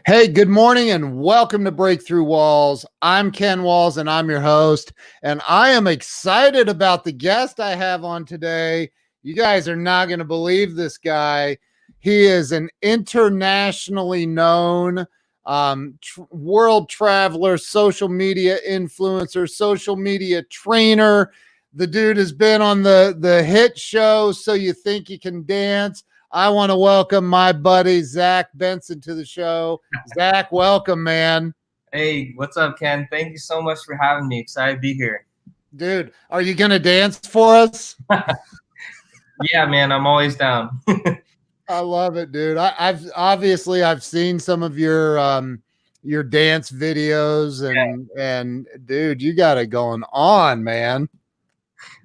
Hey, good morning and welcome to Breakthrough Walls. I'm Ken Walls and I'm your host. And I am excited about the guest I have on today. You guys are not going to believe this guy. He is an internationally known world traveler, social media influencer, social media trainer. The dude has been on the hit show So You Think You Can Dance. I want to welcome my buddy Zach Benson to the show. Zach, welcome, man. Hey, what's up, Ken? Thank you so much for having me. Excited to be here. Dude, are you going to dance for us? Yeah, man, I'm always down. I love it, dude. I've seen some of your dance videos and dude, you got it going on, man.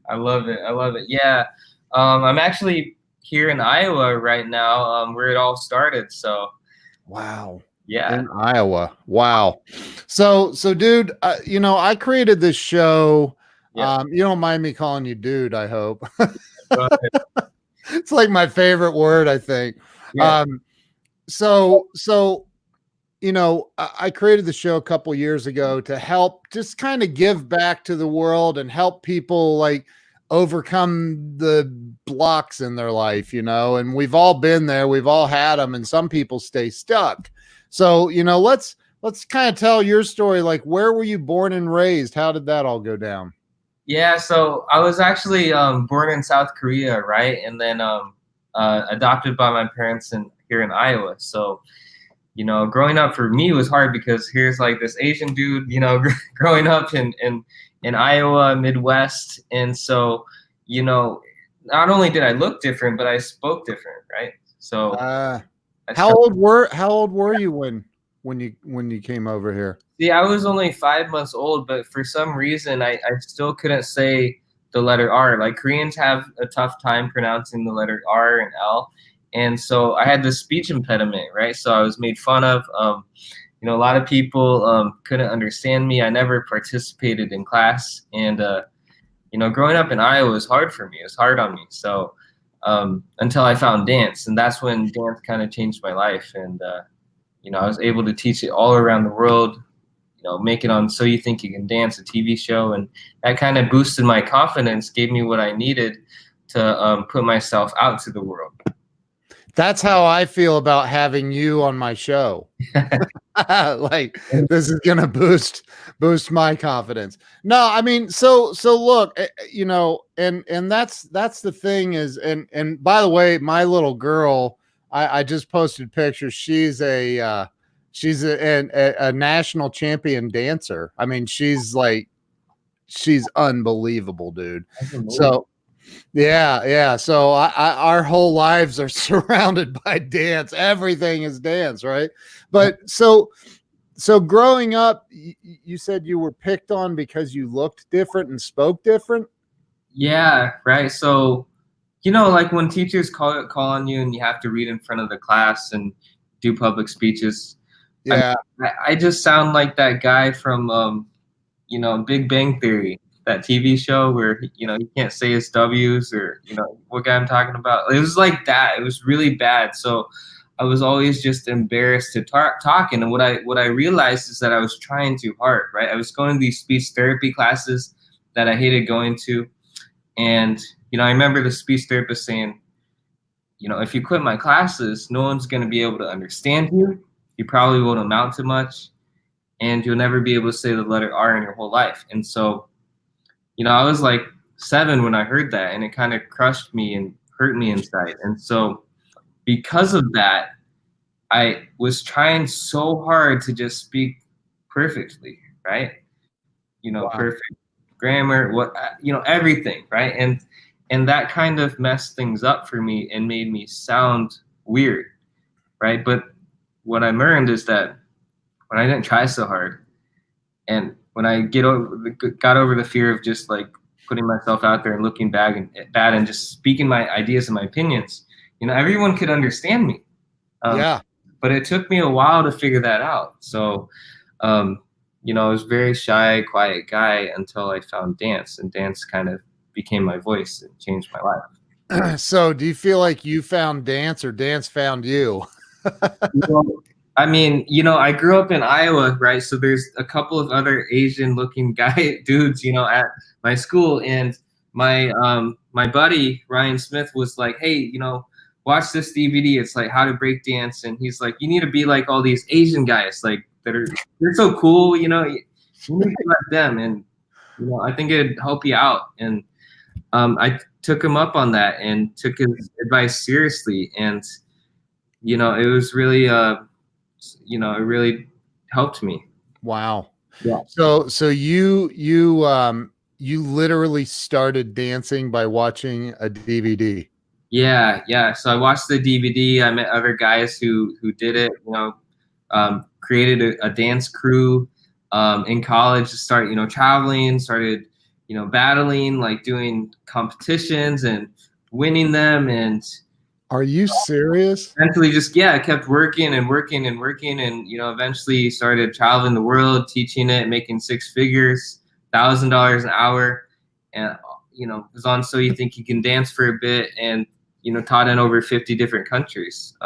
I love it. I love it. Yeah. I'm actually here in Iowa right now, where it all started. So, Wow. yeah. In Iowa. Wow. So dude, I created this show. Yeah. You don't mind me calling you dude, I hope. Go ahead. It's like my favorite word, I think. Yeah. So I created the show a couple years ago to help just kind of give back to the world and help people like overcome the blocks in their life, and we've all been there, we've all had them, and some people stay stuck. So, let's kind of tell your story. Like, where were you born and raised? How did that all go down? Yeah. So I was actually born in South Korea, right? And then adopted by my parents here in Iowa. So, growing up for me was hard because here's like this Asian dude, growing up in Iowa, Midwest. And so, not only did I look different, but I spoke different, right? So how old were you when you came over here? See, I was only 5 months old, but for some reason I still couldn't say the letter R. Like Koreans have a tough time pronouncing the letter R and L. And so I had this speech impediment, right? So I was made fun of. A lot of people couldn't understand me. I never participated in class. And, growing up in Iowa was hard for me. It was hard on me. So until I found dance. And that's when dance kind of changed my life. And, I was able to teach it all around the world, make it on So You Think You Can Dance, a TV show. And that kind of boosted my confidence, gave me what I needed to put myself out to the world. That's how I feel about having you on my show. Like, this is going to boost my confidence. No, I mean, so look, and that's the thing is, and by the way, my little girl, I just posted pictures. She's a national champion dancer. I mean, she's unbelievable, dude. So yeah. So our whole lives are surrounded by dance. Everything is dance, right? But so growing up, you said you were picked on because you looked different and spoke different. Yeah, right. So, like when teachers call on you and you have to read in front of the class and do public speeches. Yeah, I just sound like that guy from Big Bang Theory, that TV show where he can't say his W's, or what guy I'm talking about. It was like that. It was really bad. So I was always just embarrassed to talk. And what I realized is that I was trying too hard, right? I was going to these speech therapy classes that I hated going to. And, I remember the speech therapist saying, if you quit my classes, no one's going to be able to understand you. You probably won't amount to much. And you'll never be able to say the letter R in your whole life. And so, I was like 7 when I heard that, and it kind of crushed me and hurt me inside. And so because of that, I was trying so hard to just speak perfectly, right? Wow. Perfect grammar, everything, right? And that kind of messed things up for me and made me sound weird, right? But what I learned is that when I didn't try so hard, and when I got over the fear of just like putting myself out there and looking bad and just speaking my ideas and my opinions, everyone could understand me. Yeah. But it took me a while to figure that out. So, I was a very shy, quiet guy until I found dance, and dance kind of became my voice and changed my life. So do you feel like you found dance or dance found you? I mean, I grew up in Iowa, right? So there's a couple of other Asian looking guy dudes, at my school. And my buddy Ryan Smith was like, "Hey, watch this DVD. It's like how to break dance." And he's like, "You need to be like all these Asian guys, like they're so cool, you need to be like them." And I think it'd help you out. And I took him up on that and took his advice seriously. And it was really it really helped me. Wow. Yeah. So you literally started dancing by watching a DVD. Yeah. So I watched the DVD. I met other guys who did it. Created a dance crew in college to start traveling. Started battling, like doing competitions and winning them. And Are you serious? eventually just I kept working and working and working, and eventually started traveling the world, teaching it, making six figures, $1,000 an hour, and was on So You Think You Can Dance for a bit, and taught in over 50 different countries.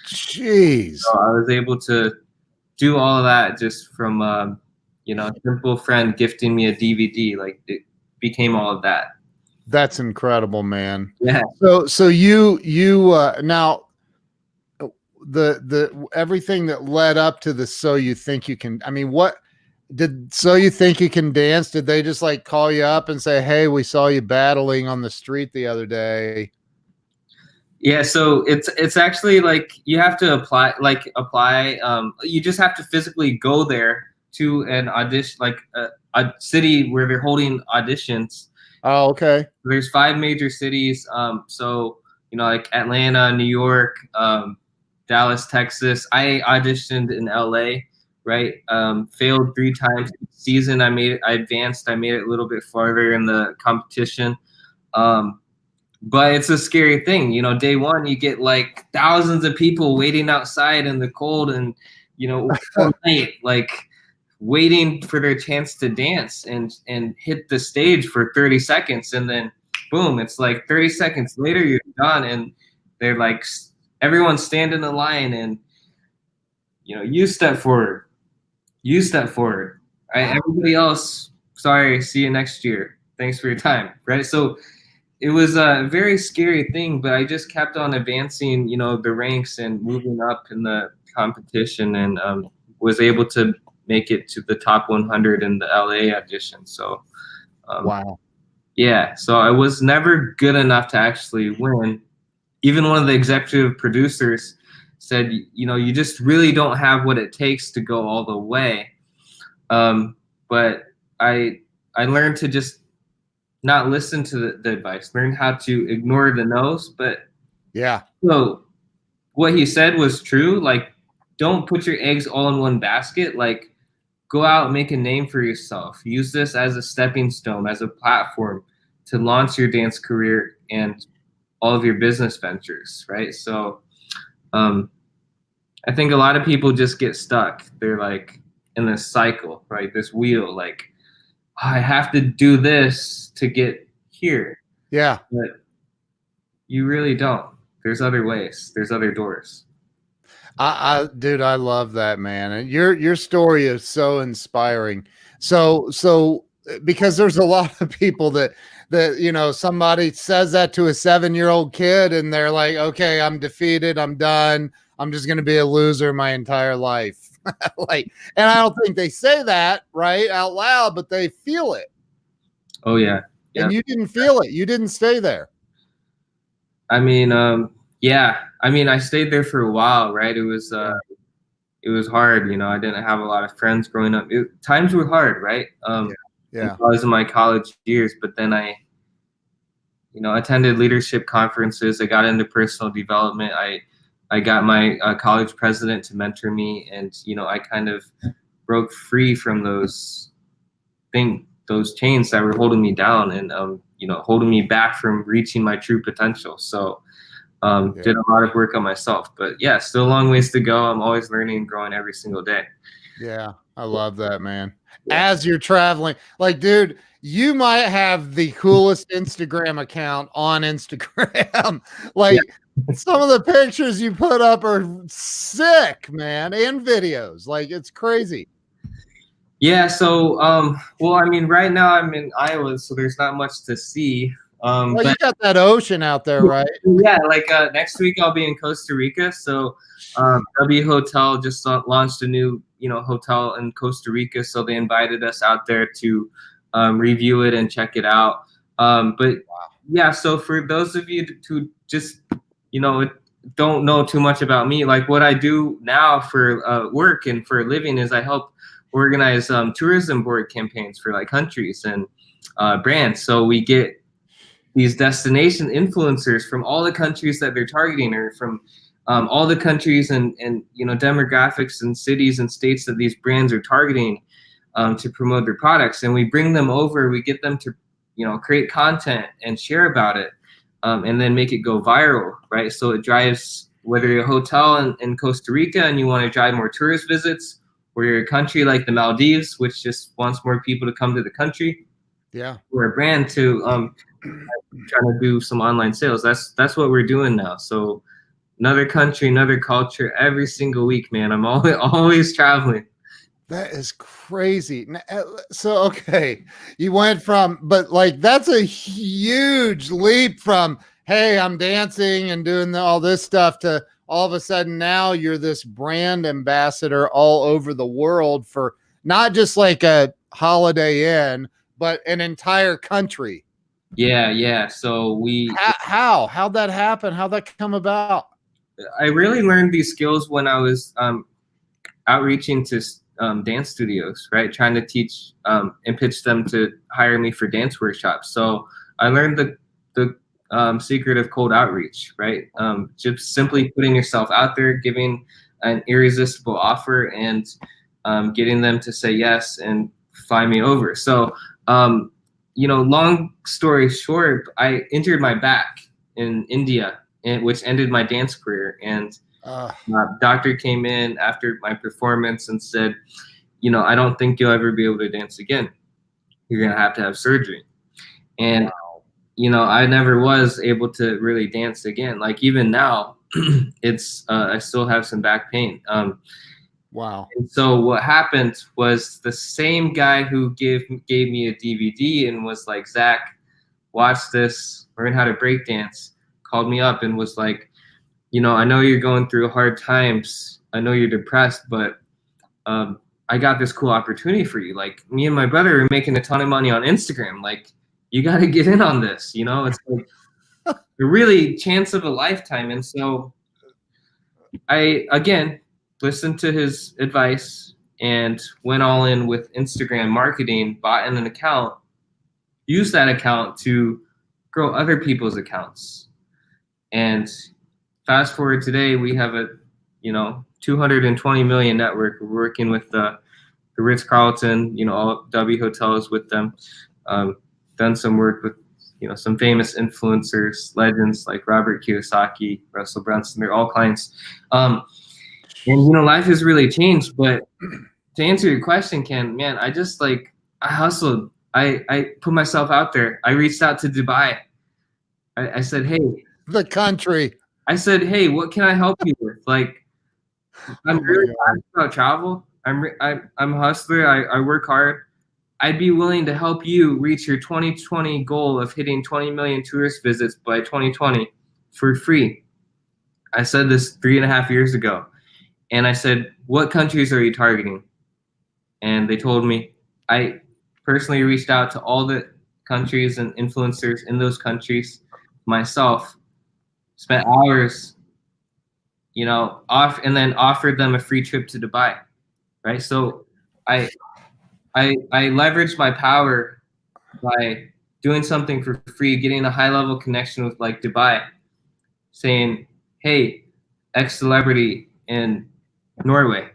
Jeez. So I was able to do all of that just from a simple friend gifting me a DVD. Like it became all of that. That's incredible, man. Yeah. So you now the everything that led up to the So You Think You Can, I mean, what did So You Think You Can Dance? Did they just like call you up and say, "Hey, we saw you battling on the street the other day"? Yeah, so it's actually like you have to apply. You just have to physically go there to an audition, like a city where they're holding auditions. Oh, okay. There's 5 major cities. So like Atlanta, New York, Dallas, Texas. I auditioned in LA, right? Failed 3 times each season. I advanced. I made it a little bit farther in the competition. But it's a scary thing, day one, you get like thousands of people waiting outside in the cold and, all night, like waiting for their chance to dance and hit the stage for 30 seconds. And then boom, it's like 30 seconds later, you're done. And they're like, everyone's standing in line and, you step forward, right? Everybody else, sorry, see you next year. Thanks for your time, right? So it was a very scary thing, but I just kept on advancing, the ranks and moving up in the competition, and was able to make it to the top 100 in the LA audition. So, Wow. Yeah. So I was never good enough to actually win. Even one of the executive producers said, you just really don't have what it takes to go all the way. But I learned to just not listen to the advice, learn how to ignore the no's. But yeah, so what he said was true. Like, don't put your eggs all in one basket. Like, go out and make a name for yourself. Use this as a stepping stone, as a platform to launch your dance career and all of your business ventures, right? So I think a lot of people just get stuck. They're like in this cycle, right? This wheel, like, I have to do this to get here. Yeah. But you really don't. There's other ways. There's other doors. Dude, I love that, man. And your story is so inspiring. So because there's a lot of people that somebody says that to a 7-year-old kid and they're like, "Okay, I'm defeated. I'm done. I'm just going to be a loser my entire life." Like, and I don't think they say that right out loud, but they feel it. Oh yeah. And you didn't feel it. You didn't stay there. I mean, yeah. I mean, I stayed there for a while, right? It was hard. I didn't have a lot of friends growing up. Times were hard, right? Yeah. I was in my college years, but then I attended leadership conferences. I got into personal development. I got my college president to mentor me, and I kind of broke free from those chains that were holding me down and holding me back from reaching my true potential. So did a lot of work on myself, but yeah, still a long ways to go. I'm always learning and growing every single day. Yeah, I love that, man. Yeah. As you're traveling, like, dude, you might have the coolest Instagram account on Instagram. Like, Some of the pictures you put up are sick, man, and videos. Like, it's crazy. Yeah, so well, I mean, right now I'm in Iowa, so there's not much to see. Well, you But got that ocean out there, right? yeah, like next week I'll be in Costa Rica. So W Hotel just launched a new, hotel in Costa Rica. So they invited us out there to review it and check it out. But yeah, so for those of you who just, don't know too much about me, like what I do now for work and for a living is I help organize tourism board campaigns for like countries and brands. So we get these destination influencers from all the countries that they're targeting, or from all the countries and demographics and cities and states that these brands are targeting to promote their products. And we bring them over, we get them to create content and share about it, and then make it go viral, right? So it drives, whether you're a hotel in Costa Rica and you want to drive more tourist visits, or you're a country like the Maldives, which just wants more people to come to the country, Yeah. or a brand to trying to do some online sales. That's what we're doing now. So another country, another culture, every single week, man. I'm always traveling. That is crazy. So, okay, you went from, but like, that's a huge leap from, hey, I'm dancing and doing all this stuff, to all of a sudden now you're this brand ambassador all over the world for not just like a Holiday Inn, but an entire country. Yeah. So How'd that happen? How'd that come about? I really learned these skills when I was outreaching to dance studios, right? Trying to teach and pitch them to hire me for dance workshops. So I learned the secret of cold outreach, right? Just simply putting yourself out there, giving an irresistible offer, and getting them to say yes and fly me over. So, long story short, I injured my back in India, which ended my dance career. And doctor came in after my performance and said, I don't think you'll ever be able to dance again. You're going to have surgery. And, I never was able to really dance again. Like even now, it's, I still have some back pain. Wow. And so what happened was the same guy who gave me a DVD and was like, Zach, watch this, learn how to break dance, called me up and was like, I know you're going through hard times. I know you're depressed, but I got this cool opportunity for you. Like me and my brother are making a ton of money on Instagram. Like you got to get in on this. It's like a really chance of a lifetime. And so I, again, listened to his advice and went all in with Instagram marketing, bought in an account, used that account to grow other people's accounts. And fast forward today, we have a 220 million network. We're working with the Ritz-Carlton, all W hotels with them. Done some work with some famous influencers, legends like Robert Kiyosaki, Russell Brunson. They're all clients. And life has really changed. But to answer your question, Ken, man, I just I hustled. I put myself out there. I reached out to Dubai. I said, hey, the country. I said, hey, what can I help you with? Like, I'm really passionate about travel. I'm a hustler. I work hard. I'd be willing to help you reach your 2020 goal of hitting 20 million tourist visits by 2020 for free. I said this 3.5 years ago. And I said, what countries are you targeting? And they told me. I personally reached out to all the countries and influencers in those countries myself, spent hours, and then offered them a free trip to Dubai, right? So I leveraged my power by doing something for free, getting a high level connection with like Dubai, saying, hey, X celebrity in Norway, do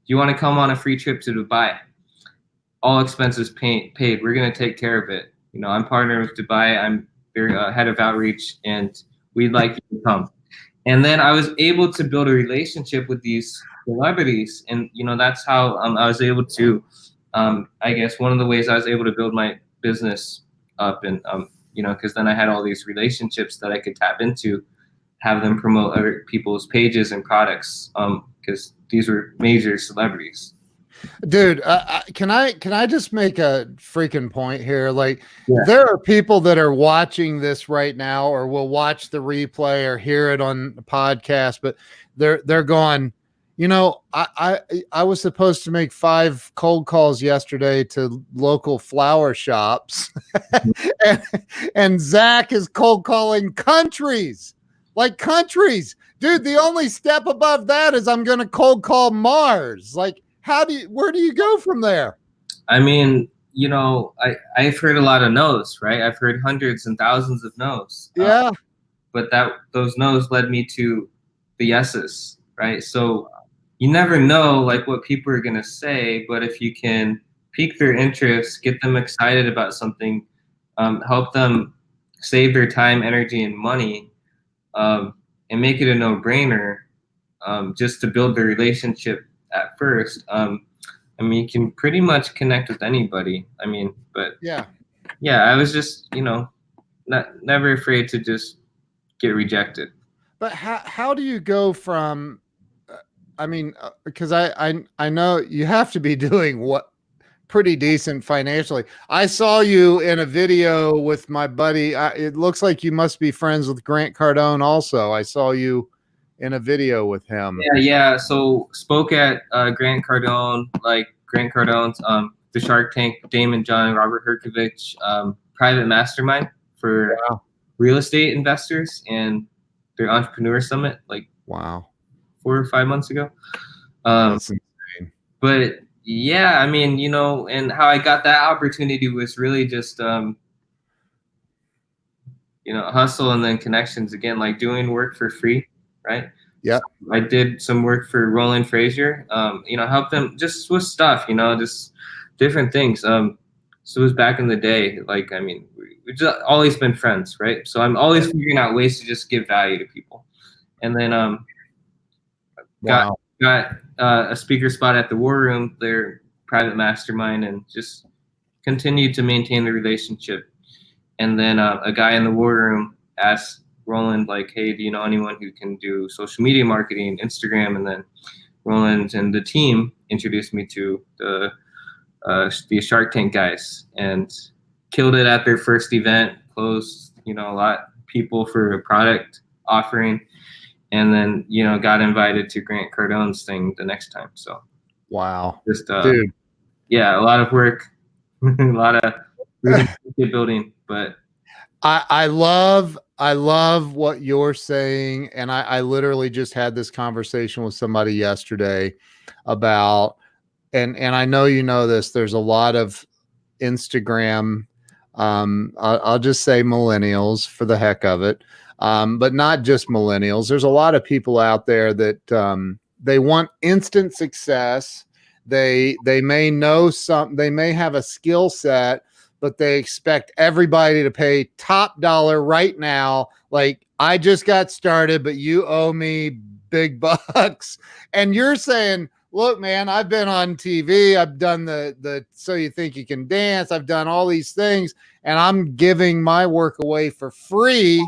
you want to come on a free trip to Dubai? All expenses paid. We're going to take care of it. I'm partnered with Dubai. I'm their head of outreach, and we'd like you to come. And then I was able to build a relationship with these celebrities. And, that's how I was able to, I guess one of the ways I was able to build my business up, and, because then I had all these relationships that I could tap into. have them promote other people's pages and products, because these were major celebrities. Dude, can I just make a freaking point here? Like, Yeah. there are people that are watching this right now, or will watch the replay or hear it on the podcast, but they're going, you know, I was supposed to make 5 cold calls yesterday to local flower shops, and Zach is cold calling countries, like countries. Dude, the only step above that is I'm going to cold call Mars. Like, where do you go from there? I mean, you know, I've heard a lot of no's, right? I've heard hundreds and thousands of no's. Yeah. But those no's led me to the yeses, right? So you never know like what people are going to say, but if you can pique their interest, get them excited about something, help them save their time, energy, and money, and make it a no-brainer, just to build the relationship at first. I mean, you can pretty much connect with anybody. I mean, but yeah, I was just, you know, never afraid to just get rejected. But how do you go from? I mean, because I know you have to be doing what pretty decent financially. I saw you in a video with my buddy. It looks like you must be friends with Grant Cardone. Also, I saw you in a video with him. Yeah. So spoke at Grant Cardone, like Grant Cardone's the Shark Tank, Damon John, Robert Herkovich, private mastermind for real estate investors and their entrepreneur summit, like 4 or 5 months ago. That's insane. But yeah, I mean, you know, and how I got that opportunity was really just you know, hustle and then connections again, like doing work for free, right? Yeah. So I did some work for Roland Frazier, you know, help them just with stuff, you know, just different things. So it was back in the day, like, I mean, we've just always been friends, right? So I'm always figuring out ways to just give value to people. And then got a speaker spot at the War Room, their private mastermind, and just continued to maintain the relationship. And then a guy in the War Room asked Roland, like, hey, do you know anyone who can do social media marketing, Instagram? And then Roland and the team introduced me to the Shark Tank guys, and killed it at their first event, closed, you know, a lot of people for a product offering, and then, you know, got invited to Grant Cardone's thing the next time. So just dude, yeah, a lot of work, a lot of building, but I love what you're saying. And I literally just had this conversation with somebody yesterday about, and I know you know this, there's a lot of Instagram, I'll just say millennials for the heck of it, but not just millennials. There's a lot of people out there that they want instant success. They may know something, they may have a skill set, but they expect everybody to pay top dollar right now. Like, I just got started, but you owe me big bucks. And you're saying, look, man, I've been on TV. I've done the So You Think You Can Dance. I've done all these things, and I'm giving my work away for free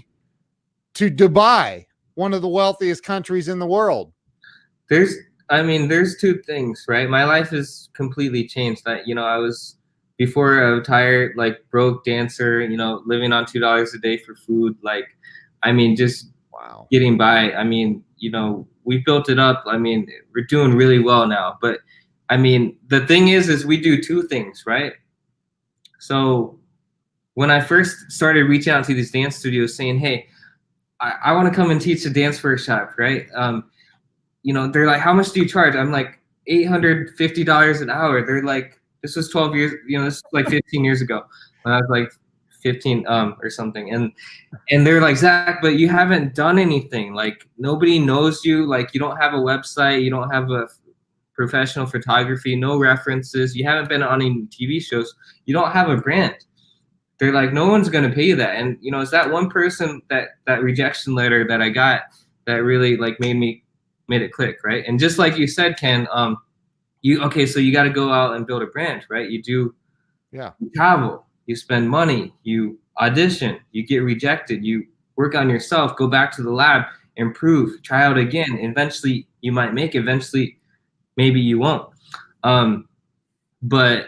to Dubai, one of the wealthiest countries in the world. There's two things, right? My life has completely changed. That, you know, I was, before a retired, like, broke dancer, you know, living on $2 a day for food. Like, I mean, just getting by. I mean, you know, we built it up. I mean, we're doing really well now. But I mean, the thing is we do two things, right? So when I first started reaching out to these dance studios saying, hey, I want to come and teach a dance workshop, right? You know, they're like, how much do you charge? I'm like, $850 an hour. They're like, this was 12 years, you know, this was like 15 years ago when I was like 15 or something. And they're like, Zach, but you haven't done anything. Like, nobody knows you. Like, you don't have a website. You don't have a professional photography, no references. You haven't been on any TV shows. You don't have a brand. They're like, no one's going to pay you that. And, you know, it's that one person, that rejection letter that I got that really, like, made it click, right? And just like you said, Ken, so you got to go out and build a brand, right? You travel, you spend money, you audition, you get rejected, you work on yourself, go back to the lab, improve, try out again. Eventually you might make it, eventually maybe you won't. But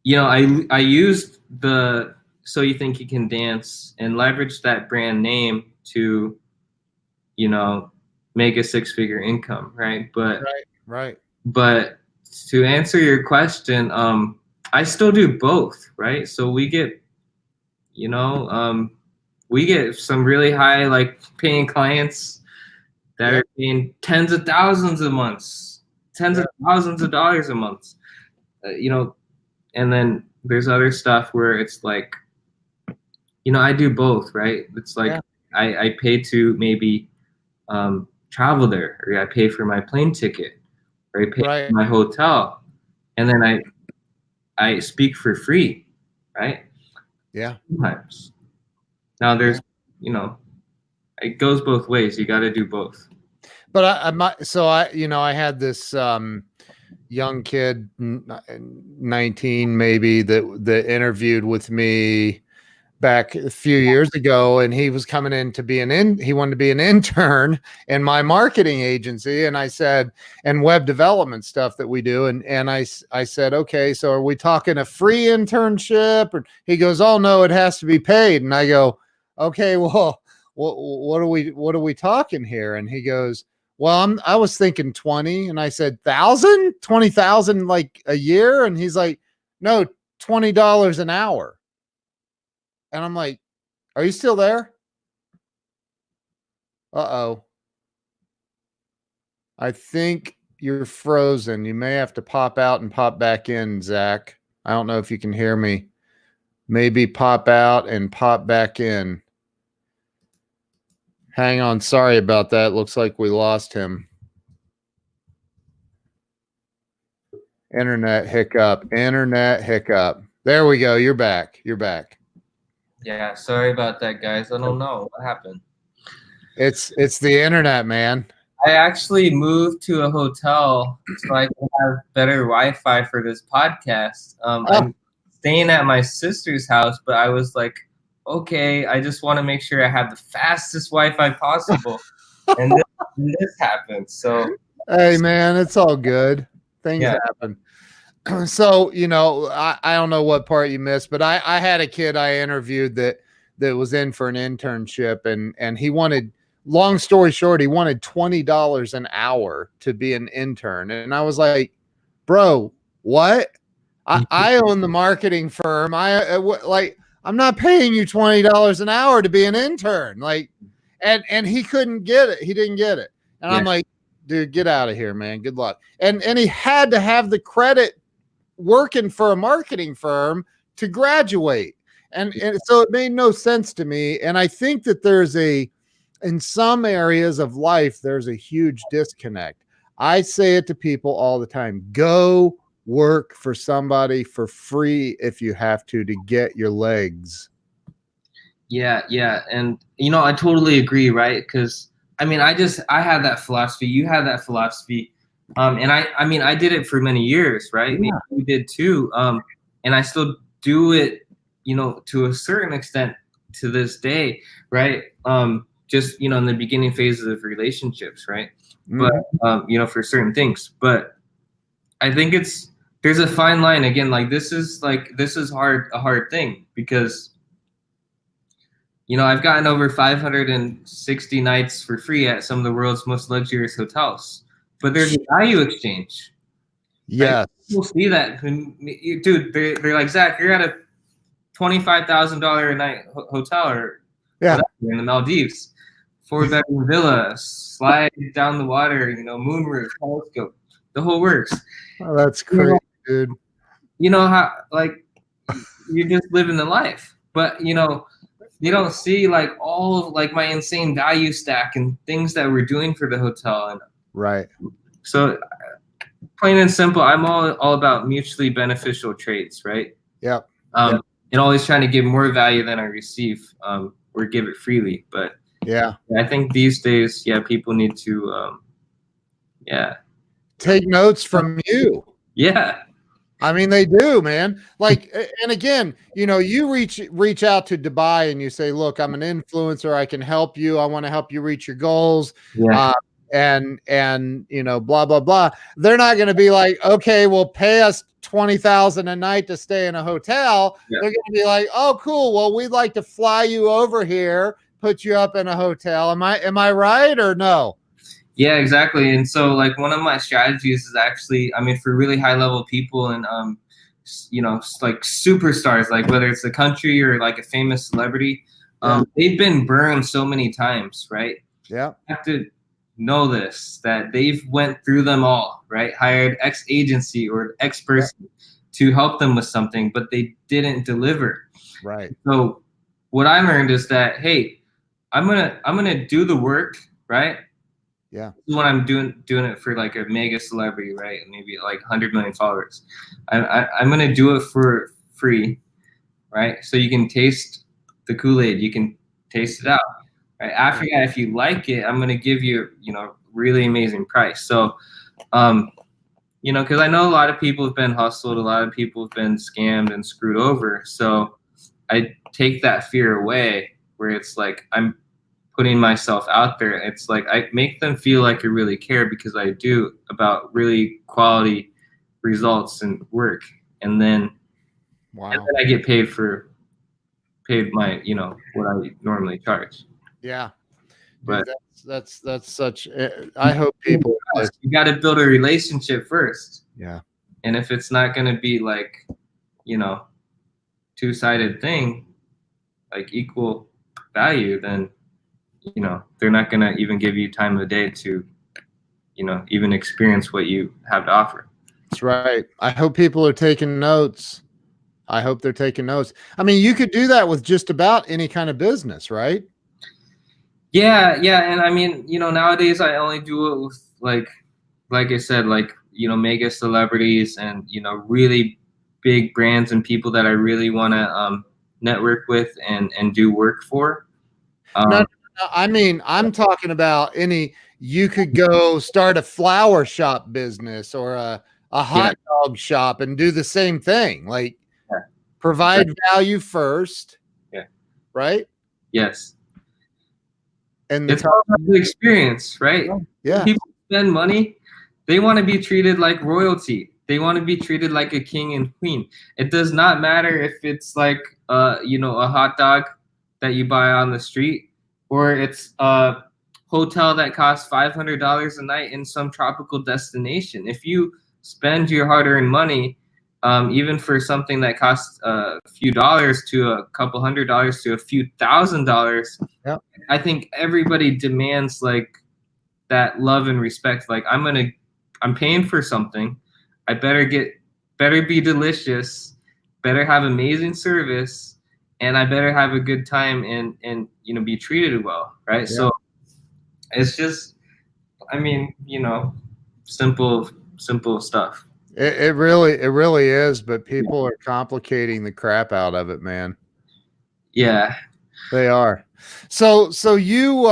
you know, I used the So You Think You Can Dance and leveraged that brand name to, you know, make a 6-figure income, right? Right. But to answer your question, I still do both, right? So we get, you know, we get some really high like paying clients that are paying tens of thousands a month, tens of thousands of dollars a month, you know, and then there's other stuff where it's like, you know, I do both, right? It's like I pay to maybe travel there, or I pay for my plane ticket, or I pay for my hotel, and then I speak for free, right? Yeah. Sometimes. Now there's, you know, it goes both ways. You got to do both. But I had this young kid, 19 maybe, that interviewed with me back a few years ago, and he was coming in to be he wanted to be an intern in my marketing agency, and I said, and web development stuff that we do, and I said, okay, so are we talking a free internship? Or he goes, oh no, it has to be paid. And I go, okay, well, what are we talking here? And he goes, well, I was thinking 20, and I said 20,000 like a year, and he's like, no, $20 an hour. And I'm like, are you still there? Uh-oh. I think you're frozen. You may have to pop out and pop back in, Zach. I don't know if you can hear me. Maybe pop out and pop back in. Hang on. Sorry about that. Looks like we lost him. Internet hiccup. Internet hiccup. There we go. You're back. You're back. Yeah, sorry about that, guys. I don't know what happened. It's the internet, man. I actually moved to a hotel so I can have better Wi-Fi for this podcast. I'm staying at my sister's house, but I was like, okay, I just want to make sure I have the fastest Wi-Fi possible. and this happened. So, hey, man, it's all good. Things happen. So, you know, I don't know what part you missed, but I had a kid I interviewed that was in for an internship, and he wanted, long story short, he wanted $20 an hour to be an intern. And I was like, bro, what? I own the marketing firm. I'm not paying you $20 an hour to be an intern. Like, and he couldn't get it. He didn't get it. And I'm like, dude, get out of here, man. Good luck. And he had to have the credit working for a marketing firm to graduate. And so it made no sense to me. And I think that in some areas of life, there's a huge disconnect. I say it to people all the time. Go work for somebody for free if you have to get your legs. Yeah. And, you know, I totally agree, right? Because, I mean, I had that philosophy. You had that philosophy. And I did it for many years, right? Yeah. You did too. And I still do it, you know, to a certain extent to this day, right? Just, you know, in the beginning phases of relationships, right? But, you know, for certain things. But I think there's a fine line. Again, like this is a hard thing because, you know, I've gotten over 560 nights for free at some of the world's most luxurious hotels. But there's a value exchange. Yeah. Right? People see that. Dude, they're like, Zach, you're at a $25,000 a night hotel or whatever in the Maldives. 4-bedroom villa, slide down the water, you know, moonroof, telescope, the whole works. Oh, that's crazy, dude. You know how, like, you're just living the life. But, you know, you don't see, like, all of, like, my insane value stack and things that we're doing for the hotel. And right. So, plain and simple, I'm all about mutually beneficial trades, right? Yep. And always trying to give more value than I receive, or give it freely. But I think these days, people need to, take notes from you. Yeah. I mean, they do, man. Like, and again, you know, you reach out to Dubai and you say, "Look, I'm an influencer. I can help you. I want to help you reach your goals." Yeah. Uh, and you know, blah blah blah. They're not going to be like, "Okay, well, pay us 20,000 a night to stay in a hotel." Yeah. They're going to be like, "Oh, cool. Well, we'd like to fly you over here, put you up in a hotel." Am I right or no? Yeah, exactly. And so like one of my strategies is actually, I mean, for really high level people and you know, like superstars, like whether it's the country or like a famous celebrity, they've been burned so many times, right? Yeah. You have to know this, that they've went through them all, right? Hired X agency or X person to help them with something, but they didn't deliver. Right. So what I learned is that, hey, I'm gonna do the work, right? Yeah. When I'm doing it for like a mega celebrity, right? Maybe like 100 million followers. I'm gonna do it for free, right? So you can taste the Kool-Aid, you can taste it out. Right? After that, if you like it, I'm gonna give you, you know, really amazing price. So, you know, because I know a lot of people have been hustled, a lot of people have been scammed and screwed over. So I take that fear away, where it's like I'm putting myself out there. It's like I make them feel like I really care, because I do, about really quality results and work. And then, Wow. and then I get paid my, you know, what I normally charge. Yeah. But Dude, that's such. I hope people. You got to build a relationship first. Yeah. And if it's not going to be like, you know, two-sided thing, like equal value, then, you know, they're not going to even give you time of the day to, you know, even experience what you have to offer. That's right. I hope people are taking notes. I hope they're taking notes. I mean, you could do that with just about any kind of business, right? Yeah, and I mean, you know, nowadays I only do it with like I said, like, you know, mega celebrities and, you know, really big brands and people that I really want to network with and do work for. No, I mean, I'm talking about any. You could go start a flower shop business or a hot dog shop and do the same thing. Like provide value first. Yeah. Right. Yes. And it's all about the experience, right? Yeah. When people spend money, they want to be treated like royalty. They want to be treated like a king and queen. It does not matter if it's like you know, a hot dog that you buy on the street, or it's a hotel that costs $500 a night in some tropical destination. If you spend your hard-earned money, even for something that costs a few dollars to a couple $100 to a few $1,000s, I think everybody demands like that love and respect. Like I'm paying for something. I better be delicious, better have amazing service, and I better have a good time and you know, be treated well, right? Yeah. So it's just, I mean, you know, simple stuff. It really is, but people are complicating the crap out of it, man. Yeah. They are. So you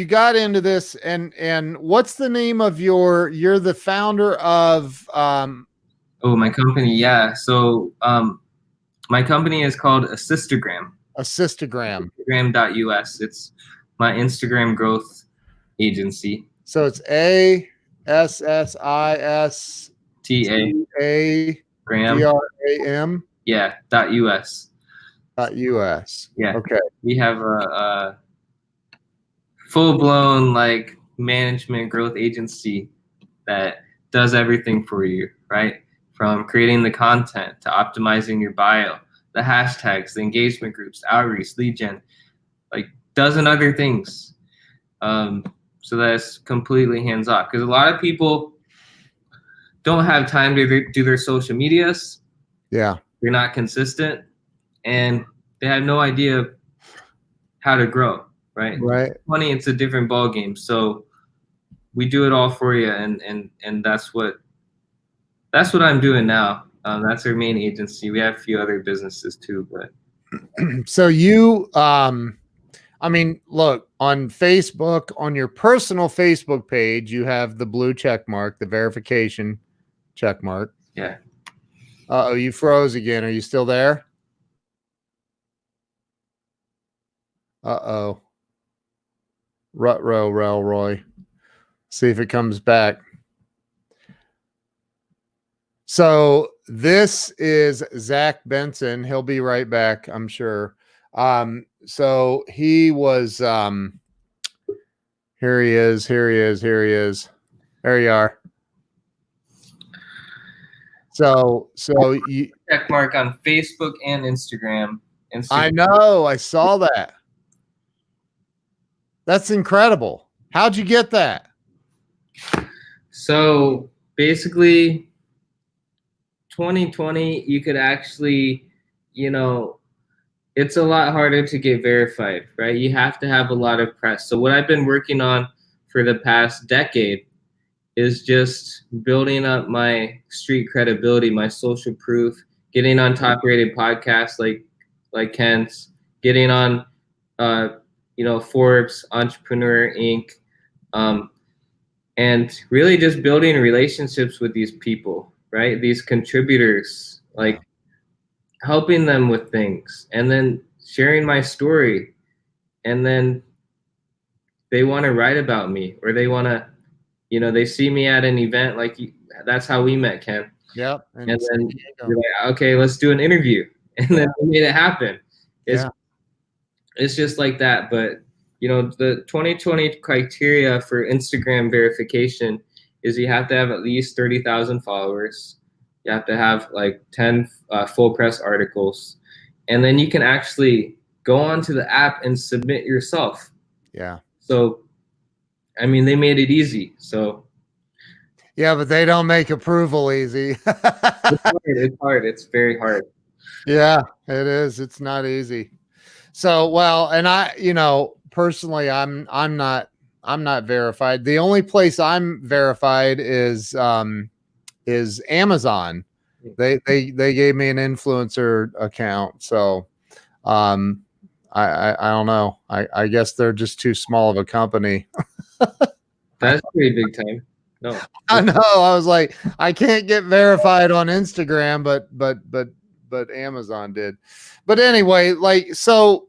got into this, and what's the name of you're the founder of my company. Yeah. So my company is called Assistagram. Assistagram.us. It's my Instagram growth agency. So it's ASSISTA GRAM. Yeah. .us. .us. Yeah. Okay. We have a full-blown like management growth agency that does everything for you, right? From creating the content to optimizing your bio, the hashtags, the engagement groups, outreach, lead gen, like dozen other things. So that's completely hands off, because a lot of people don't have time to do their social medias. Yeah. They're not consistent, and they have no idea how to grow, right? Right. Money, it's a different ball game. So we do it all for you, and that's what I'm doing now. That's our main agency. We have a few other businesses too, but so you I mean, look, on Facebook, on your personal Facebook page, you have the blue check mark, the verification check mark. Yeah. Uh-oh, you froze again. Are you still there? Uh-oh. Rut-row, Roy. See if it comes back. So this is Zach Benson. He'll be right back, I'm sure. So he was here he is. There you are. So you Check mark on Facebook and Instagram. I know, I saw that. That's incredible. How'd you get that? So basically 2020, you could actually, it's a lot harder to get verified, right? You have to have a lot of press. So what I've been working on for the past decade is just building up my street credibility, my social proof, getting on top rated podcasts like Ken's, getting on Forbes, Entrepreneur Inc. And really just building relationships with these people, right? These contributors, like helping them with things, and then sharing my story, and then they want to write about me, or they want to, they see me at an event, that's how we met, Ken. Yep. And then you're like, okay, let's do an interview, and then we made it happen. It's just like that. But the 2020 criteria for Instagram verification is you have to have at least 30,000 followers. You have to have like 10 full press articles, and then you can actually go onto the app and submit yourself. Yeah. So, I mean, they made it easy. So. Yeah, but they don't make approval easy. It's hard. It's very hard. Yeah, it is. It's not easy. So, well, and I, personally, I'm not verified. The only place I'm verified is Amazon. They gave me an influencer account. So, I don't know. I guess they're just too small of a company. That's pretty big time. No, I know. I was like, I can't get verified on Instagram, but Amazon did. But anyway, like, so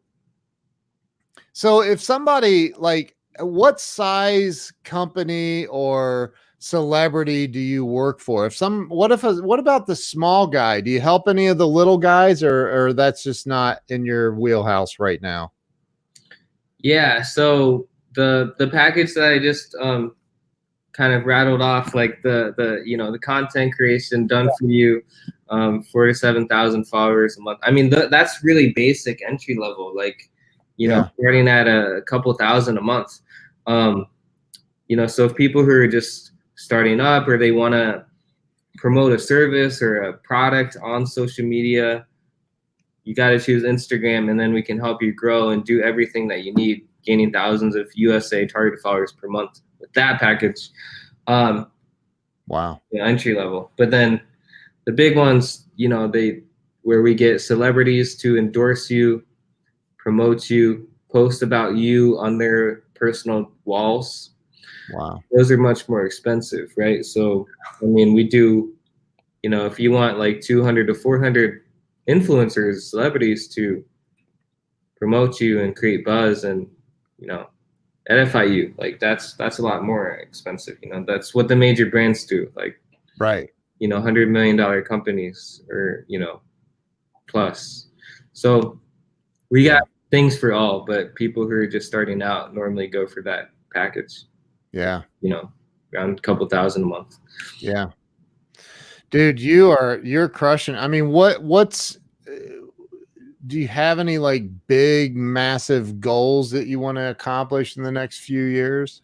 if somebody, like, what size company or celebrity do you work for? What about the small guy? Do you help any of the little guys, or that's just not in your wheelhouse right now? Yeah. So the package that I just kind of rattled off, like the content creation done for you, 47,000 followers a month. I mean, that's really basic entry level, like, starting at a couple thousand a month. So if people who are just starting up, or they want to promote a service or a product on social media, you got to choose Instagram, and then we can help you grow and do everything that you need, gaining thousands of USA target followers per month with that package. Wow. Entry level. But then the big ones, where we get celebrities to endorse you, promote you, post about you on their personal walls. Wow. Those are much more expensive, right? So, I mean, we do, if you want like 200 to 400 influencers, celebrities to promote you and create buzz and, edify you, like that's a lot more expensive. That's what the major brands do, like, right. $100 million companies, or plus. So we got things for all, but people who are just starting out normally go for that package. Yeah. Around a couple thousand a month. Yeah. Dude, you're crushing. I mean, what's do you have any like big, massive goals that you want to accomplish in the next few years?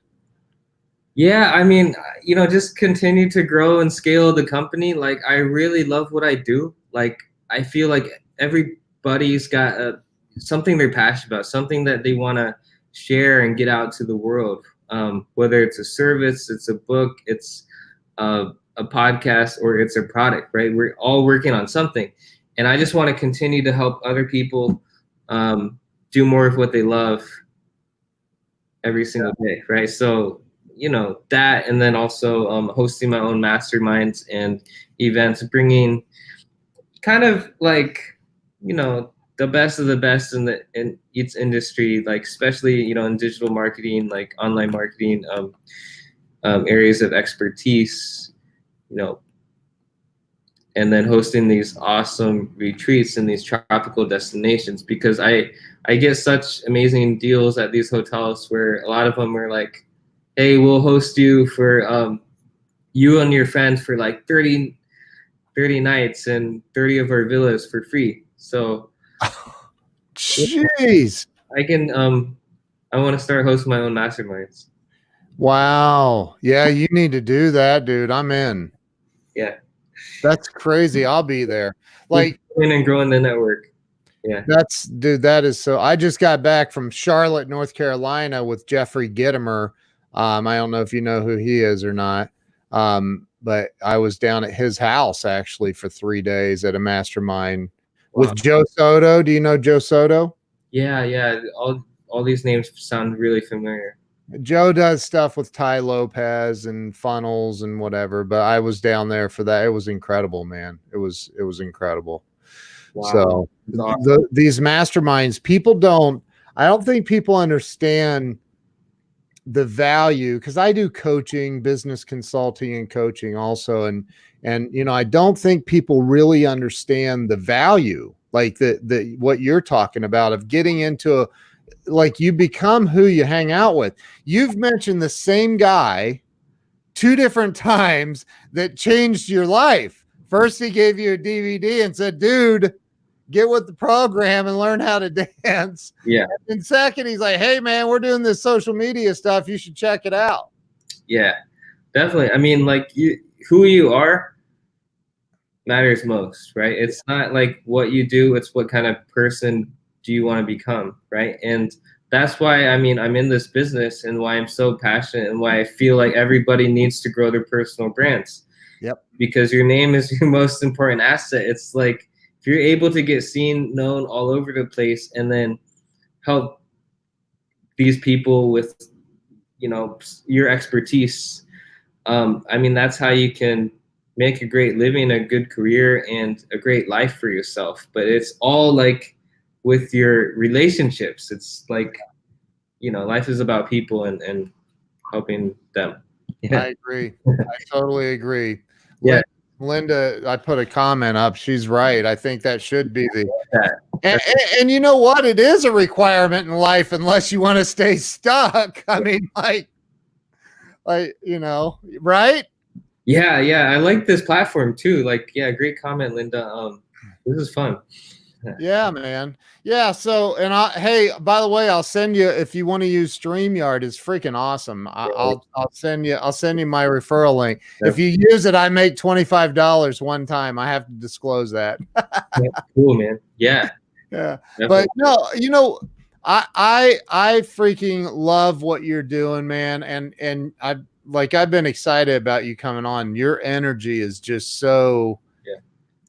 Yeah, I mean, just continue to grow and scale the company. Like, I really love what I do. Like, I feel like everybody's got something they're passionate about, something that they want to share and get out to the world. Whether it's a service, it's a book, it's a podcast, or it's a product, right? We're all working on something. And I just want to continue to help other people do more of what they love every single day, right? So, that, and then also hosting my own masterminds and events, bringing kind of like, you know, the best of the best in each industry, like especially, you know, in digital marketing, like online marketing, areas of expertise, you know, and then hosting these awesome retreats in these tropical destinations, because I get such amazing deals at these hotels where a lot of them are like, hey, we'll host you for you and your friends for like 30 nights and 30 of our villas for free. So Jeez. I can I want to start hosting my own masterminds. Wow. Yeah, you need to do that, dude. I'm in. Yeah. That's crazy. I'll be there. Like, and growing the network. Yeah. that's, dude, that is so. I just got back from Charlotte, North Carolina with Jeffrey Gittimer. I don't know if you know who he is or not. But I was down at his house actually for 3 days at a mastermind with Joe Soto. Do you know Joe Soto? Yeah, yeah. All these names sound really familiar. Joe does stuff with Ty Lopez and funnels and whatever, but I was down there for that. It was incredible, man. It was incredible. Wow. So awesome. these masterminds, I don't think people understand the value, because I do coaching, business consulting and coaching also. And, you know, I don't think people really understand the value, like the what you're talking about of getting into like you become who you hang out with. You've mentioned the same guy 2 different times that changed your life. First, he gave you a DVD and said, dude, get with the program and learn how to dance. Yeah. And second, he's like, hey, man, we're doing this social media stuff. You should check it out. Yeah, definitely. I mean, like who you are matters most, right? It's not like what you do, it's what kind of person do you want to become, right? And that's why, I mean, I'm in this business and why I'm so passionate and why I feel like everybody needs to grow their personal brands. Yep. Because your name is your most important asset. It's like if you're able to get seen, known all over the place, and then help these people with, you know, your expertise, I mean, that's how you can make a great living, a good career, and a great life for yourself. But it's all like with your relationships. It's like, you know, life is about people and helping them. Yeah. I agree. I totally agree. Yeah. Linda, I put a comment up. She's right. I think that should be and you know what? It is a requirement in life unless you want to stay stuck. I mean, like, you know, right? Yeah, yeah. I like this platform too. Like, yeah, great comment, Linda. This is fun. Yeah, man. Yeah. So, and hey, by the way, I'll send you, if you want to use StreamYard, it's freaking awesome. I'll send you my referral link. If you use it, I make $25 one time. I have to disclose that. Cool, man. Yeah. Yeah. Definitely. But no, you know, I freaking love what you're doing, man. And I've been excited about you coming on. Your energy is just so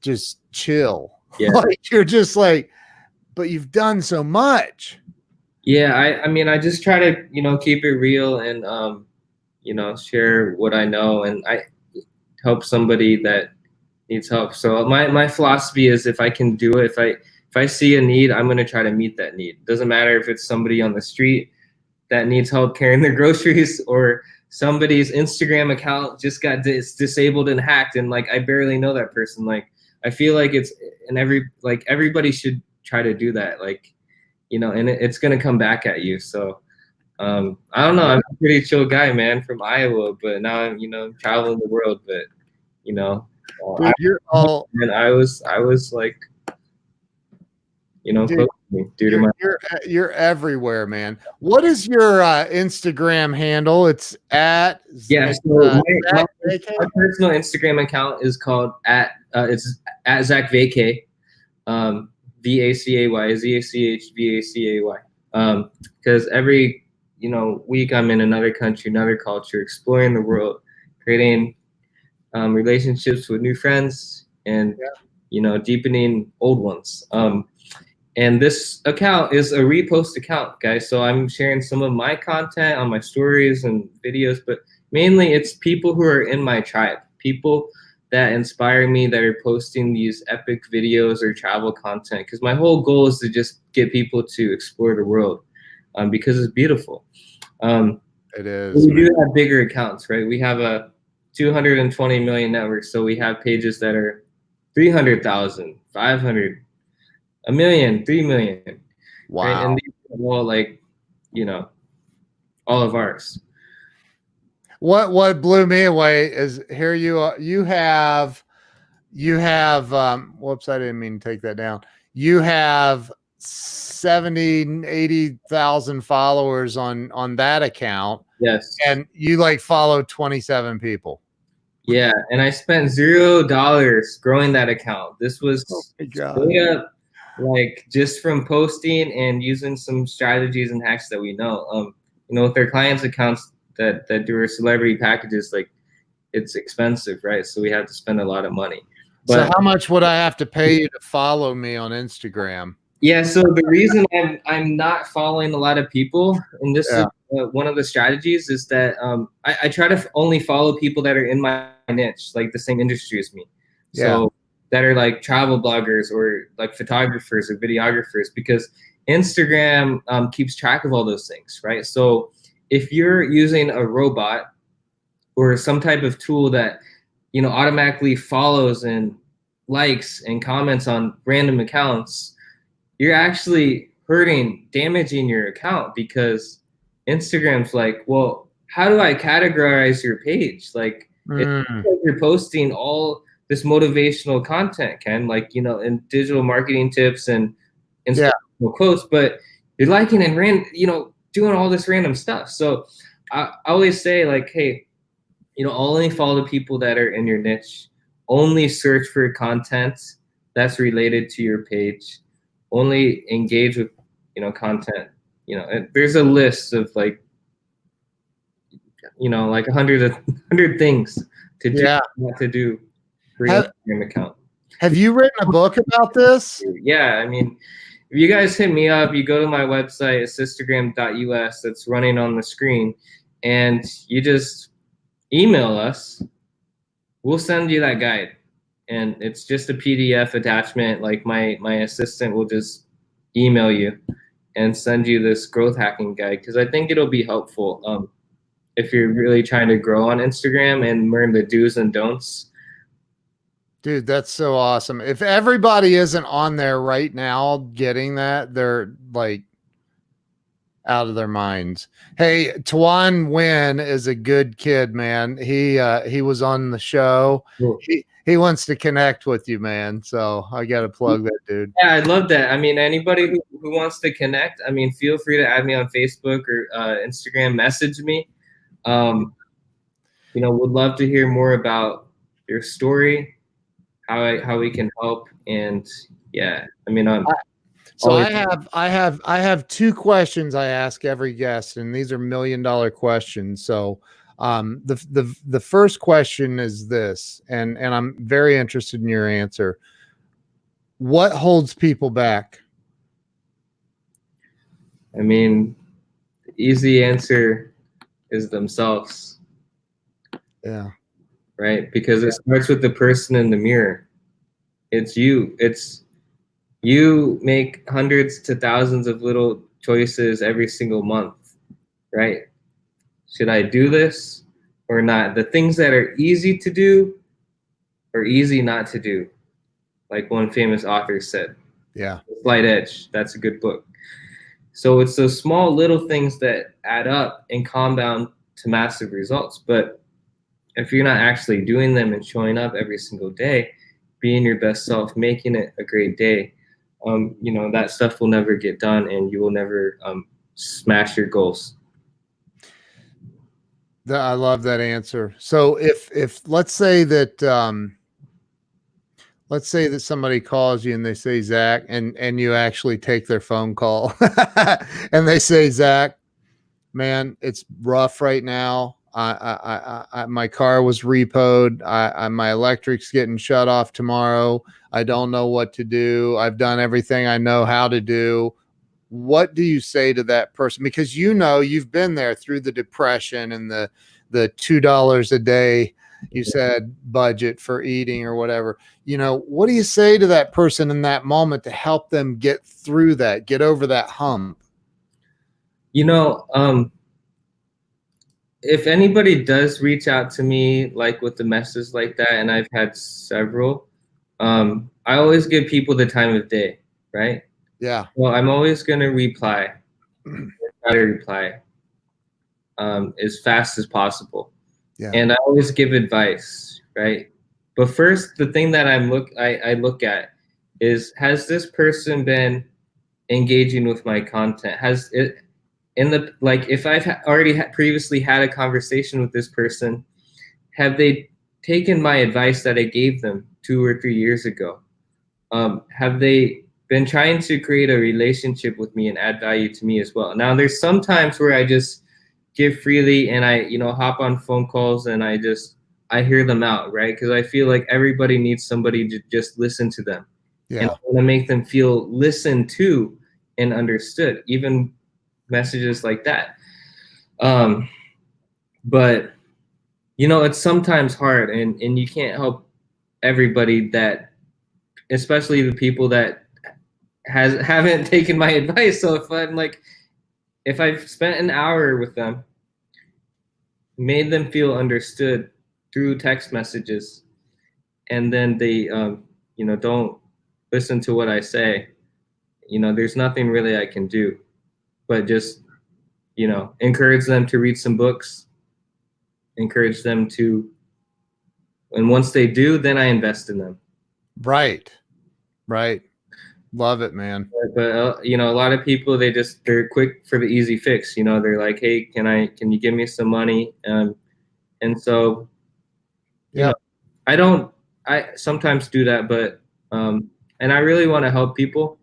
just chill. Yeah. Like you're just like, but you've done so much. Yeah, I mean, I just try to, you know, keep it real and you know, share what I know, and I help somebody that needs help. So my philosophy is, if I can do it, if I see a need, I'm gonna try to meet that need. Doesn't matter if it's somebody on the street that needs help carrying their groceries, or somebody's Instagram account just got disabled and hacked, and like I barely know that person. Like I feel like it's everybody should try to do that. Like, you know, and it's gonna come back at you. So I don't know. I'm a pretty chill guy, man, from Iowa, but now I'm, you know, traveling the world. But you know, dude, I was like, you know, dude, you're everywhere, man. What is your Instagram handle? It's at my personal Instagram account is called it's at Zach Vacay, VACAY, ZACHVACAY. Because every, you know, week I'm in another country, another culture, exploring the world, creating relationships with new friends, and you know, deepening old ones. And this account is a repost account, guys. So I'm sharing some of my content on my stories and videos, but mainly it's people who are in my tribe, people that inspire me, that are posting these epic videos or travel content. Because my whole goal is to just get people to explore the world, because it's beautiful. It is. We do have bigger accounts, right? We have a 220 million network, so we have pages that are 300,000, 500, a million, 3 million, Wow. right? And these are all like, you know, all of ours. What blew me away is here you have whoops, I didn't mean to take that down. You have 70,000-80,000 followers on that account. Yes. And you like follow 27 people. Yeah, and I spent $0 growing that account. This was straight up, like, just from posting and using some strategies and hacks that we know. You know, with their clients' accounts that do our celebrity packages, like, it's expensive, right? So we have to spend a lot of money. But so how much would I have to pay you to follow me on Instagram? Yeah, so the reason I'm not following a lot of people, and this is one of the strategies, is that I try to only follow people that are in my niche, like the same industry as me. So that are like travel bloggers or like photographers or videographers, because Instagram keeps track of all those things, right? So if you're using a robot or some type of tool that, you know, automatically follows and likes and comments on random accounts, you're actually damaging your account, because Instagram's like, well, how do I categorize your page? Like, it's like you're posting all this motivational content, Ken, like, you know, and digital marketing tips and inspirational quotes, but you're liking and you know, doing all this random stuff. So I always say, like, hey, you know, only follow the people that are in your niche, only search for content that's related to your page, only engage with, you know, content, you know, and there's a list of like, you know, like 100 things to do, what to do for your Instagram account. Have you written a book about this? Yeah, I mean, if you guys hit me up, you go to my website, assistagram.us, that's running on the screen, and you just email us, we'll send you that guide. And it's just a PDF attachment. Like my assistant will just email you and send you this growth hacking guide, because I think it'll be helpful if you're really trying to grow on Instagram and learn the do's and don'ts. Dude, that's so awesome. If everybody isn't on there right now getting that, they're like out of their minds. Hey, Tuan Nguyen is a good kid, man. He was on the show. Cool. He wants to connect with you, man. So I got to plug that dude. Yeah, I'd love that. I mean, anybody who wants to connect, I mean, feel free to add me on Facebook or Instagram, message me. You know, would love to hear more about your story, how we can help. And yeah, I mean, so I have two questions I ask every guest, and these are $1 million questions. So the first question is this, and I'm very interested in your answer. What holds people back? I mean, the easy answer is themselves. Yeah. Right? Because it starts with the person in the mirror. It's you. You make hundreds to thousands of little choices every single month, right? Should I do this or not? The things that are easy to do or easy not to do, like one famous author said. Yeah. Slight Edge. That's a good book. So it's those small little things that add up and compound to massive results. But if you're not actually doing them and showing up every single day, being your best self, making it a great day, you know, that stuff will never get done, and you will never smash your goals. I love that answer. So if let's say that somebody calls you and they say, Zach, and you actually take their phone call and they say, Zach, man, it's rough right now. My car was repoed. My electric's getting shut off tomorrow. I don't know what to do. I've done everything I know how to do. What do you say to that person? Because you know, you've been there through the depression and the $2 a day you said budget for eating or whatever. What do you say to that person in that moment to help them get through that, get over that hump? If anybody does reach out to me like with the message like that, and I've had several, I always give people the time of day, right? Yeah. Well, I'm always going to reply, try to reply as fast as possible. Yeah. And I always give advice, right? But first, the thing that I look at is, has this person been engaging with my content? Has it if I've already previously had a conversation with this person, have they taken my advice that I gave them 2 or 3 years ago? Have they been trying to create a relationship with me and add value to me as well? Now, there's some times where I just give freely and I, hop on phone calls and I hear them out, right? Because I feel like everybody needs somebody to just listen to them. Yeah. And I want to make them feel listened to and understood, even messages like that. But it's sometimes hard, and you can't help everybody, that especially the people that haven't taken my advice. So if I've spent an hour with them, made them feel understood through text messages, and then they don't listen to what I say, there's nothing really I can do but just encourage them to read some books, encourage them to, and once they do, then I invest in them. Right. Love it, man. But a lot of people, they're quick for the easy fix. They're like, hey, can you give me some money? And so yeah, I sometimes do that, but and I really want to help people,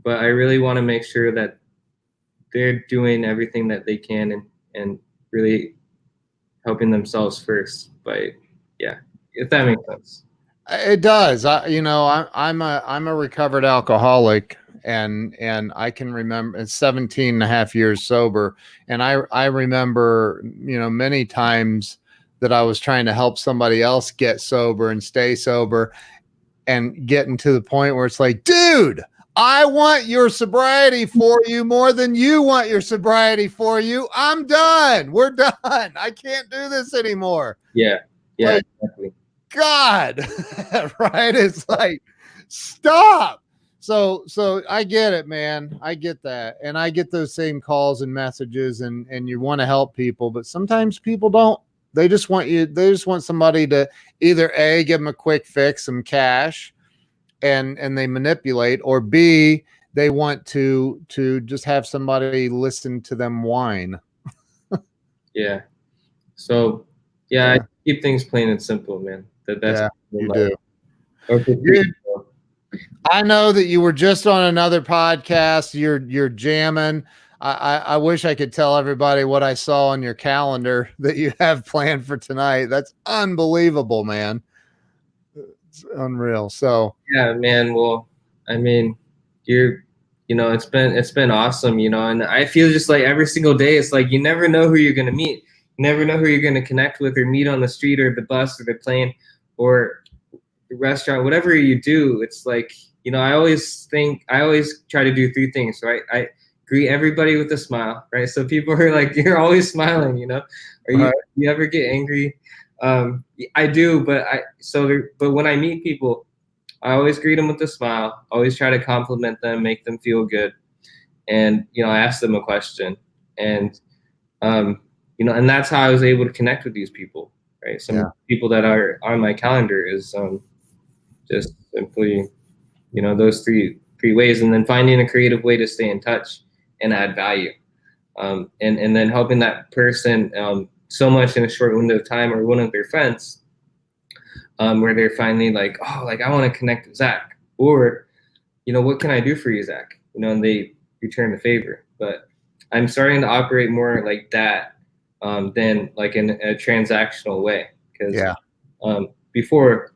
but I really want to make sure that they're doing everything that they can and really helping themselves first. If that makes sense. It does. I'm a recovered alcoholic, and I can remember 17 and a half years sober. And I remember, many times that I was trying to help somebody else get sober and stay sober, and getting to the point where it's like, dude, I want your sobriety for you more than you want your sobriety for you. I'm done. We're done. I can't do this anymore. Yeah. Exactly. God, right? It's like, stop. So I get it, man. I get that. And I get those same calls and messages, and you want to help people, but sometimes people don't. They just want somebody to either A, give them a quick fix, some cash, and they manipulate, or B, they want to just have somebody listen to them whine. Yeah. So I keep things plain and simple, man. That's you do. Okay. I know that you were just on another podcast. You're jamming. I wish I could tell everybody what I saw on your calendar that you have planned for tonight. That's unbelievable, man. It's unreal. So yeah, man. Well, I mean, it's been awesome, and I feel just like every single day, it's like you never know who you're gonna meet. You never know who you're gonna connect with or meet on the street or the bus or the plane or the restaurant, whatever you do. It's like, I always try to do 3 things, right? I greet everybody with a smile, right? So people are like, you're always smiling, Or you ever get angry? I do, but when I meet people, I always greet them with a smile, always try to compliment them, make them feel good. And, I ask them a question, and, and that's how I was able to connect with these people, right? Some people that are on my calendar is just simply, those three ways, and then finding a creative way to stay in touch and add value, and then helping that person so much in a short window of time, or one of their friends, where they're finally like, oh, like I want to connect with Zach, or, what can I do for you, Zach? And they return the favor. But I'm starting to operate more like that than like in a transactional way. Because before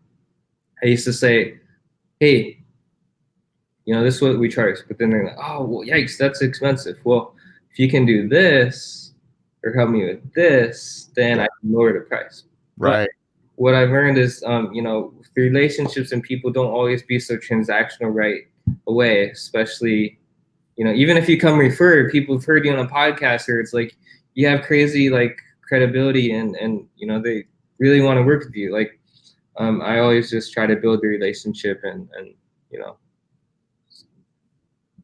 I used to say, hey, this is what we charge. But then they're like, oh, well, yikes, that's expensive. Well, if you can do this or help me with this, then I can lower the price. Right. What I've learned is, you know, the relationships and people don't always be so transactional right away, especially, you know, even if you come referred, people have heard you on a podcast, or it's like you have crazy like credibility, and you know, they really want to work with you. Like, I always just try to build a relationship, and you know,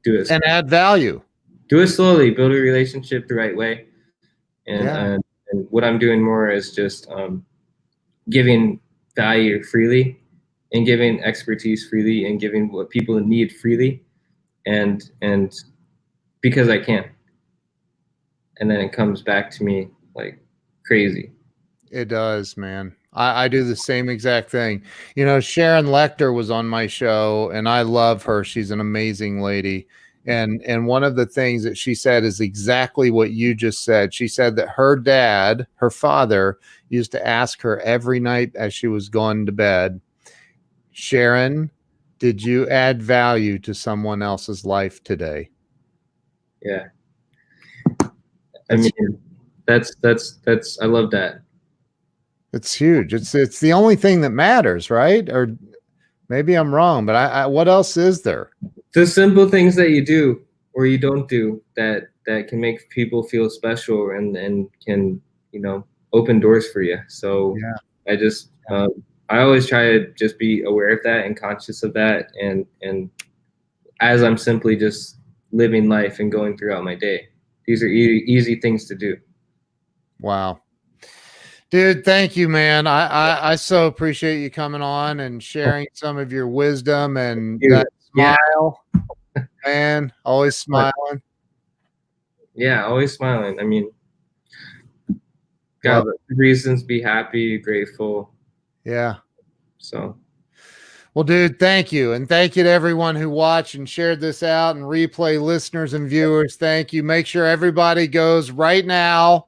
do it And add value. do it slowly, build a relationship the right way. And Yeah. and what I'm doing more is just giving value freely, and giving expertise freely, and giving what people need freely, and because I can. And then it comes back to me like crazy. It does, man. I do the same exact thing. You know, Sharon Lecter was on my show, and I love her. She's an amazing lady. And one of the things that she said is exactly what you just said. She said that her dad, her father, used to ask her every night as she was going to bed, Sharon, did you add value to someone else's life today? Yeah. I That's mean, that's I love that. it's huge. It's the only thing that matters, right? Or maybe I'm wrong, but I what else is there? The simple things that you do or you don't do that can make people feel special, and can, you know, open doors for you. So Yeah. I just I always try to just be aware of that and conscious of that, and as I'm simply just living life and going throughout my day, these are easy things to do. Wow. Dude, thank you, man. I so appreciate you coming on and sharing some of your wisdom and Dude, that yeah, smile, man. Always smiling. yeah, always smiling. I mean, Love got reasons to be happy, grateful. it. Yeah. So Well, dude, thank you. And thank you to everyone who watched and shared this out, and replay listeners and viewers. Thank you. Make sure everybody goes right now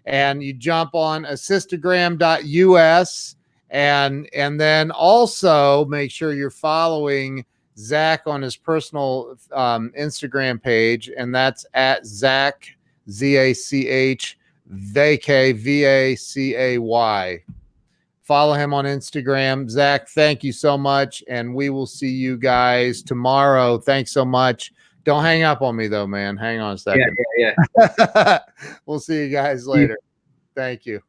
and you jump on assistagram.us, and then also make sure you're following Zach on his personal Instagram page, and that's at Zach, ZACH Vacay, VACAY. Follow him on Instagram. Zach, thank you so much. And we will see you guys tomorrow. Thanks so much. Don't hang up on me, though, man. Hang on a second. yeah. We'll see you guys later. Thank you.